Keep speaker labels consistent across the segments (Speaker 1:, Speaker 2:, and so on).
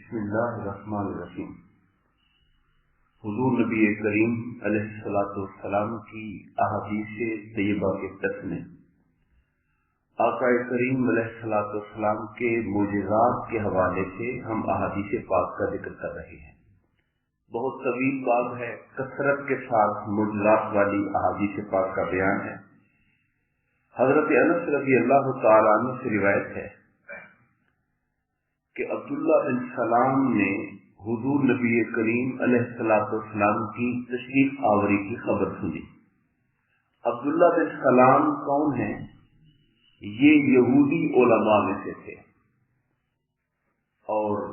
Speaker 1: بسم اللہ الرحمن الرحیم۔ حضور نبی کریم علیہ السلام کی احادیث طیبہ کے ترک میں آقا کریم علیہ السلام کے معجزات کے حوالے سے ہم احادیث پاک کا ذکر کر رہے ہیں۔ بہت طویل باب ہے، کثرت کے ساتھ معجزات والی احادیث پاک کا بیان ہے۔ حضرت انس رضی اللہ تعالیٰ عنہ سے روایت ہے کہ عبداللہ بن سلام نے حضور نبی کریم علیہ السلام کی تشریف آوری کی خبر سنی۔ عبداللہ بن سلام کون ہیں؟ یہ یہودی علماء میں سے تھے اور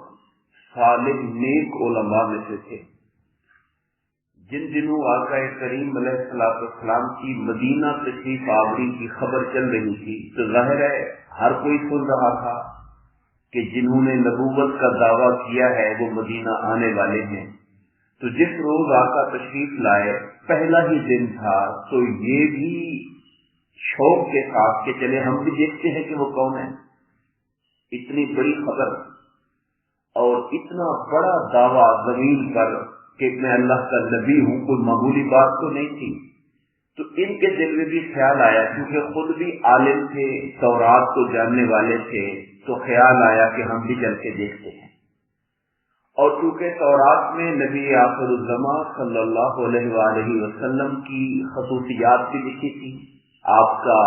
Speaker 1: صالح نیک علماء میں سے تھے۔ جن دنوں آقا کریم علیہ السلام کی مدینہ تشریف آوری کی خبر چل رہی تھی تو ظاہر ہے ہر کوئی سن رہا تھا کہ جنہوں نے نبوت کا دعویٰ کیا ہے وہ مدینہ آنے والے ہیں۔ تو جس روز آقا تشریف لائے پہلا ہی دن تھا تو یہ بھی شوق کے ساتھ کہ چلے ہم بھی دیکھتے ہیں کہ وہ کون ہے۔ اتنی بڑی خبر اور اتنا بڑا دعویٰ زمین پر کہ میں اللہ کا نبی ہوں کوئی معمولی بات تو نہیں تھی۔ تو ان کے دل میں بھی خیال آیا، کیونکہ خود بھی عالم تھے، تورات کو جاننے والے تھے، تو خیال آیا کہ ہم بھی چل کے دیکھتے ہیں۔ اور چونکہ تورات میں نبی آخر الزمان صلی اللہ علیہ وآلہ وسلم کی خصوصیات بھی لکھی تھی، آپ کا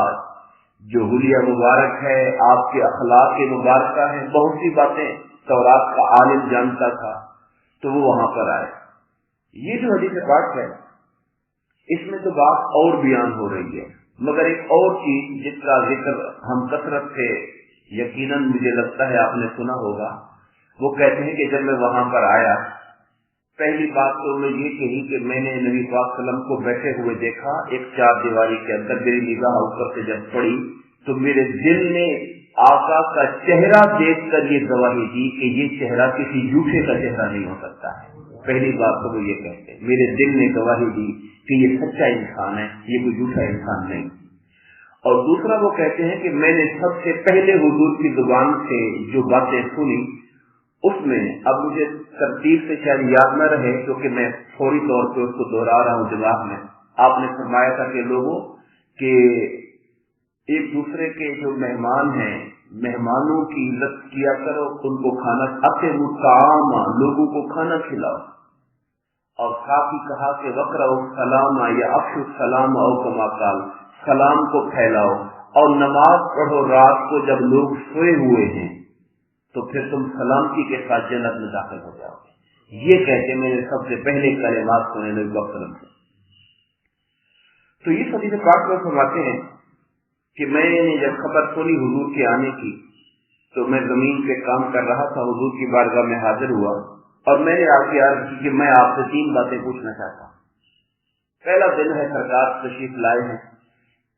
Speaker 1: جو حلیہ مبارک ہے، آپ کے اخلاق مبارکہ ہیں، بہت سی باتیں تورات کا عالم جانتا تھا، تو وہ وہاں پر آئے۔ یہ جو حدیث پاک ہے اس میں تو بات اور بیان ہو رہی ہے، مگر ایک اور چیز جس کا ذکر ہم کثرت سے یقیناً مجھے لگتا ہے آپ نے سنا ہوگا، وہ کہتے ہیں کہ جب میں وہاں پر آیا پہلی بات تو میں یہ کہی کہ میں نے نبی پاک صلی اللہ علیہ وسلم کو بیٹھے ہوئے دیکھا ایک چار دیواری کے اندر، میری نگاہ اوپر سے جب پڑی تو میرے دل نے آقا کا چہرہ دیکھ کر یہ گواہی دی کہ یہ چہرہ کسی جھوٹے کا چہرہ نہیں ہو سکتا ہے۔ پہلی بات تو وہ یہ کہتے ہیں، میرے دل نے گواہی دی کہ یہ سچا انسان ہے، یہ کوئی جھوٹا انسان نہیں۔ اور دوسرا وہ کہتے ہیں کہ میں نے سب سے پہلے حضور کی زبان سے جو باتیں سنی اس میں اب مجھے ترتیب سے شاید یاد نہ رہے کیونکہ میں فوری طور پہ اس کو دوہرا رہا ہوں دماغ میں۔ آپ نے فرمایا تھا کہ لوگوں کہ ایک دوسرے کے جو مہمان ہیں مہمانوں کی عزت کیا کرو، ان کو کھانا اطعموا الطعام، لوگوں کو کھانا کھلاؤ، اور ساتھ ہی کہا کہ وقرؤوا السلام یا افشوا السلام او کما قال، سلام کو پھیلاؤ، اور نماز پڑھو رات کو جب لوگ سوئے ہوئے ہیں تو پھر تم سلامتی کے ساتھ جنت میں داخل ہو جاؤ گے۔ یہ کہتے میں نے سب سے پہلے کلمات سنے نبی پاک صلی اللہ علیہ وسلم سے۔ تو یہ حدیث پاک میں فرماتے ہیں کہ میں نے جب خبر سنی حضور کے آنے کی تو میں زمین پہ کام کر رہا تھا، حضور کی بارگاہ میں حاضر ہوا اور میں نے آپ کی عرض کی کہ میں آپ سے 3 باتیں پوچھنا چاہتا ہوں۔ پہلا دن ہے سرکار تشریف لائے ہیں،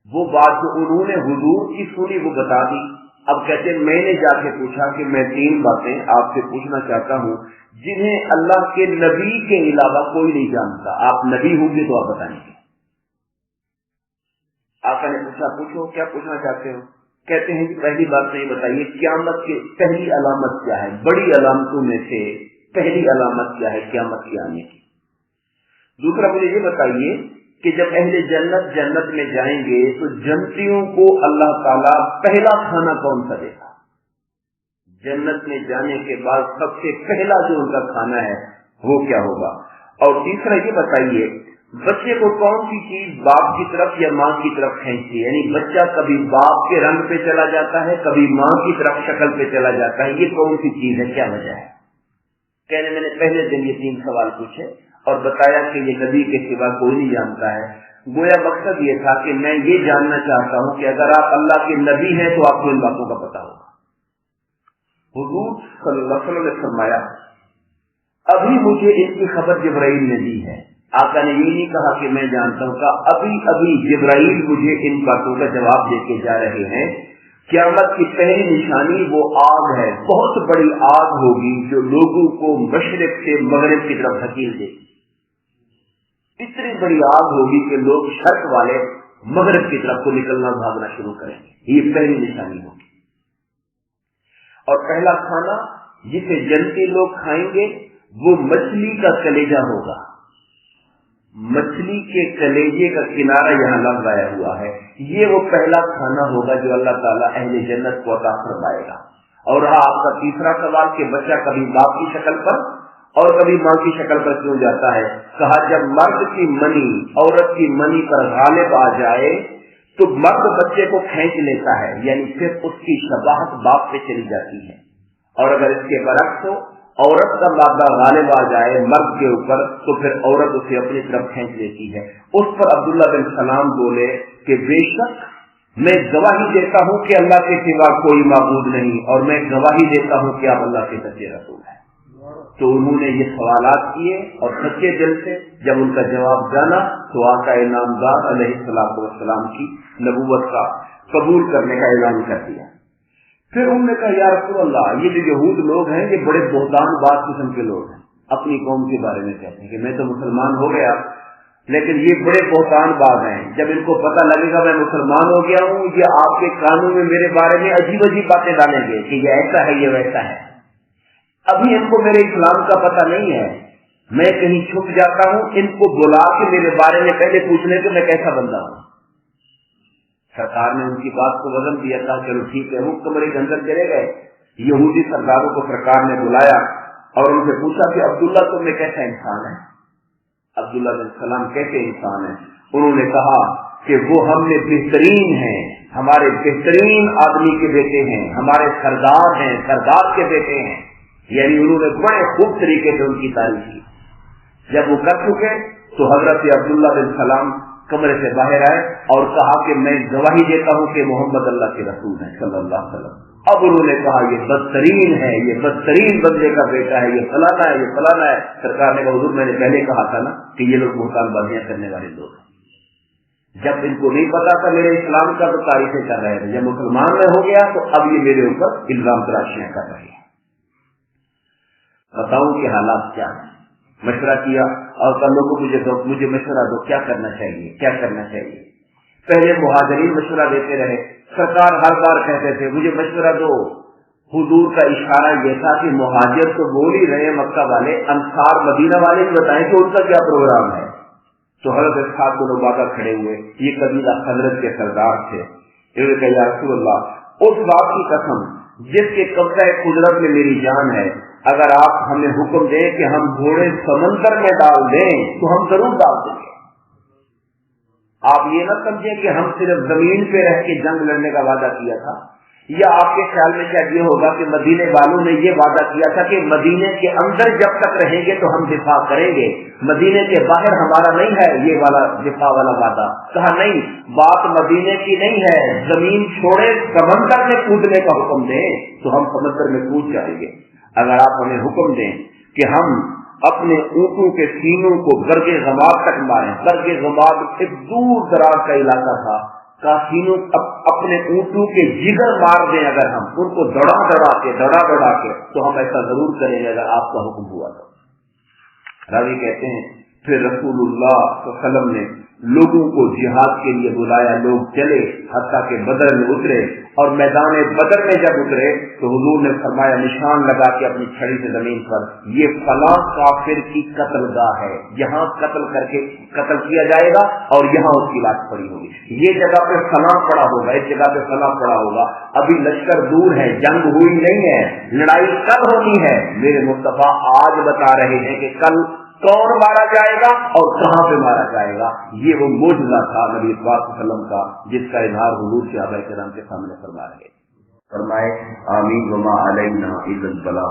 Speaker 1: وہ بات جو انہوں نے حضور کی سنی وہ بتا دی۔ اب کہتے ہیں میں نے جا کے پوچھا کہ میں 3 باتیں آپ سے پوچھنا چاہتا ہوں جنہیں اللہ کے نبی کے علاوہ کوئی نہیں جانتا، آپ نبی ہوں گے تو آپ بتائیں گے۔ آقا نے پوچھا پوچھو کیا پوچھنا چاہتے ہو؟ کہتے ہیں کہ پہلی بات تو یہ بتائیے قیامت کی پہلی علامت کیا ہے، بڑی علامتوں میں سے پہلی علامت کیا ہے قیامت کے آنے کی۔ دوسرا مجھے یہ بتائیے کہ جب اہل جنت جنت میں جائیں گے تو جنتیوں کو اللہ تعالیٰ پہلا کھانا کون سا دے گا؟ جنت میں جانے کے بعد سب سے پہلا جو ان کا کھانا ہے وہ کیا ہوگا؟ اور تیسرا یہ بتائیے بچے کو کون سی چیز باپ کی طرف یا ماں کی طرف کھینچتی ہے؟ یعنی بچہ کبھی باپ کے رنگ پہ چلا جاتا ہے، کبھی ماں کی طرف شکل پہ چلا جاتا ہے، یہ کون سی چیز ہے، کیا وجہ ہے؟ کہنے میں نے پہلے دن یہ 3 سوال پوچھے اور بتایا کہ یہ نبی کے سوا کوئی نہیں جانتا ہے۔ گویا مقصد یہ تھا کہ میں یہ جاننا چاہتا ہوں کہ اگر آپ اللہ کے نبی ہیں تو آپ کو ان باتوں کا پتا ہوگا۔ حضور صلی اللہ علیہ وسلم نے فرمایا ابھی مجھے ان کی خبر جبرائیل نے دی ہے۔ آقا نے یہ نہیں کہا کہ میں جانتا ہوں، کہا ابھی جبرائیل مجھے ان باتوں کا جواب دے کے جا رہے ہیں۔ قیامت کی پہلی نشانی وہ آگ ہے، بہت بڑی آگ ہوگی جو لوگوں کو مشرق سے مغرب کی طرف دھکیل دے گی۔ اتنی بڑی آگ ہوگی کہ لوگ شرق والے مغرب کی طرف کو نکلنا بھاگنا شروع کریں گے، یہ پہلی نشانی ہوگی۔ اور پہلا کھانا जिसे जन्नती लोग खाएंगे वो मछली का कलेजा होगा। मछली के कलेजे का किनारा यहाँ लगाया हुआ है। ये वो पहला खाना होगा जो अल्लाह ताला अहले जन्नत को अता फरमाएगा। और रहा आपका तीसरा सवाल कि बच्चा कभी बाप की शक्ल पर और कभी माँ की शक्ल पर क्यों जाता है। कहा जब मर्द की मनी औरत की मनी पर गालिब आ जाए तो मर्द बच्चे को खींच लेता है, यानी फिर उसकी शबाहत बाप पे चली जाती है। और अगर इसके बरक्स हो, औरत का मादा गालिब आ जाए मर्द के ऊपर तो फिर औरत उसे अपनी तरफ खींच लेती है। उस पर अब्दुल्ला बिन सलाम बोले कि बेशक मैं गवाही देता हूँ कि अल्लाह के सिवा कोई माबूद नहीं, और मैं गवाही देता हूँ कि आप अल्लाह के सच्चे रसूल हैं। तो उन्होंने ये सवालात किए और सच्चे दिल से जब उनका जवाब जाना तो आका इनामदार अलैहिस्सलाम की नबूवत का कबूल करने का ऐलान कर दिया। फिर उन्होंने कहा या रसूल अल्लाह, ये जो यहूद लोग हैं ये बड़े बोहतानबाज किस्म के लोग हैं, अपनी कौम के बारे में कहते हैं कि मैं तो मुसलमान हो गया, लेकिन ये बड़े बोहतानबाज हैं। जब इनको पता लगेगा मैं मुसलमान हो गया हूँ, ये आपके कानून में मेरे बारे में अजीब अजीब बातें डालेंगे कि ये ऐसा है ये वैसा है। अभी इनको मेरे इस्लाम का पता नहीं है, मैं कहीं छुप जाता हूँ, इनको बुला के मेरे बारे में पहले पूछने के मैं कैसा बंदा हूँ। सरकार ने उनकी बात को वजन दिया था, चलो ठीक है, हुक्म कमरे के अंदर चले गए। यहूदी सरदारों को सरकार ने बुलाया और उनसे पूछा कि अब्दुल्ला तुम्हें कैसा इंसान है, अब्दुल्ला बिन सलाम कैसे इंसान है। उन्होंने कहा कि वो हमने बेहतरीन है, हमारे बेहतरीन आदमी के बेटे हैं, हमारे सरदार हैं, सरदार के बेटे हैं। यानी उन्होंने बड़े खूब तरीके से उनकी तारीफ की। जब वो कर चुके तो हजरत अब्दुल्ला बिन सलाम कमरे से बाहर आए और कहा कि मैं गवाही देता हूं कि मोहम्मद अल्लाह के रसूल हैं सल्लल्लाहु अलैहि वसल्लम। अब उन्होंने कहा ये बदतरीन है, ये बदतरीन बंदे का बेटा है, ये फलाना है, ये फलाना है। सरकार ने कहा हुजूर मैंने पहले कहा था ना कि ये लोग मुहतालबाजियां करने वाले लोग हैं। जब इनको नहीं पता था मेरे इस्लाम का तो तारीफें कर रहे थे, जब मुसलमान में हो गया तो अब ये मेरे ऊपर इल्जाम तराशियां कर रहे हैं। बताऊं कि हालात क्या है। मशवरा किया और कल लोगों मुझे मशवरा दो, क्या करना चाहिए, क्या करना चाहिए। पहले मुहाजिरीन मशवरा देते रहे, सरकार हर बार कहते थे मुझे मशवरा दो। हुजूर का इशारा यह था कि मुहाजिर तो बोल ही रहे मक्का वाले, अंसार मदीना वाले भी बताएं कि उनका क्या प्रोग्राम है। तो हज़रत इसहाक़ बिन उबादा खड़े हुए, ये कबीला हजरत के सरदार थे। इन्होंने कहा या रसूल अल्लाह उस बात की कसम जिसके कब्ज़ा कुदरत में मेरी जान है, अगर आप हमें हुक्म दें कि हम घोड़े समंदर में डाल दें तो हम जरूर डाल देंगे। आप ये न समझें कि हम सिर्फ जमीन पे रह के जंग लड़ने का वादा किया था, या आपके ख्याल में शायद ये होगा कि मदीने वालों ने ये वादा किया था कि मदीने के अंदर जब तक रहेंगे तो हम दिफा करेंगे, मदीने के बाहर हमारा नहीं है ये वाला दिफा वाला वादा। कहा नहीं, बात मदीने की नहीं है, जमीन छोड़े समंदर में कूदने का हुक्म दें तो हम समंदर में कूद जाएंगे। अगर आप हमें हुक्म दें कि हम अपने ऊँटों के सीनों को बरगे गमाद तक मारें, बरगे गमाद एक दूर दराज का इलाका था, कासीनों अपने ऊँटों के जिगर मार दें अगर हम उनको दौड़ा दौड़ा के तो हम ऐसा जरूर करेंगे अगर आपका हुक्म हुआ तो। रावी कहते हैं फिर रसूलुल्लाह सल्लल्लाहु अलैहि वसल्लम ने लोगों को जिहाद के लिए बुलाया, लोग चले हत्ता के बदर में उतरे, और मैदान बदर में जब उतरे तो हुजूर ने फरमाया निशान लगा के अपनी छड़ी से जमीन पर, ये फलां काफिर की कत्लगाह है, यहाँ कत्ल किया जाएगा और यहाँ उसकी लाश पड़ी होगी, ये जगह पे फलां पड़ा होगा, इस जगह पे फलां पड़ा होगा। अभी लश्कर दूर है, जंग हुई नहीं है, लड़ाई कल होनी है। मेरे मुस्तफा आज बता रहे हैं कि कल कौन मारा जाएगा और कहां पे मारा जाएगा। ये वो मोजज़ा था नबी सल्लल्लाहु अलैहि वसल्लम का जिसका इजहार हुजूर सहाबाए किराम के सामने फरमा रहे। फरमाए आमीन वमा अलैना इल्लल बलाग।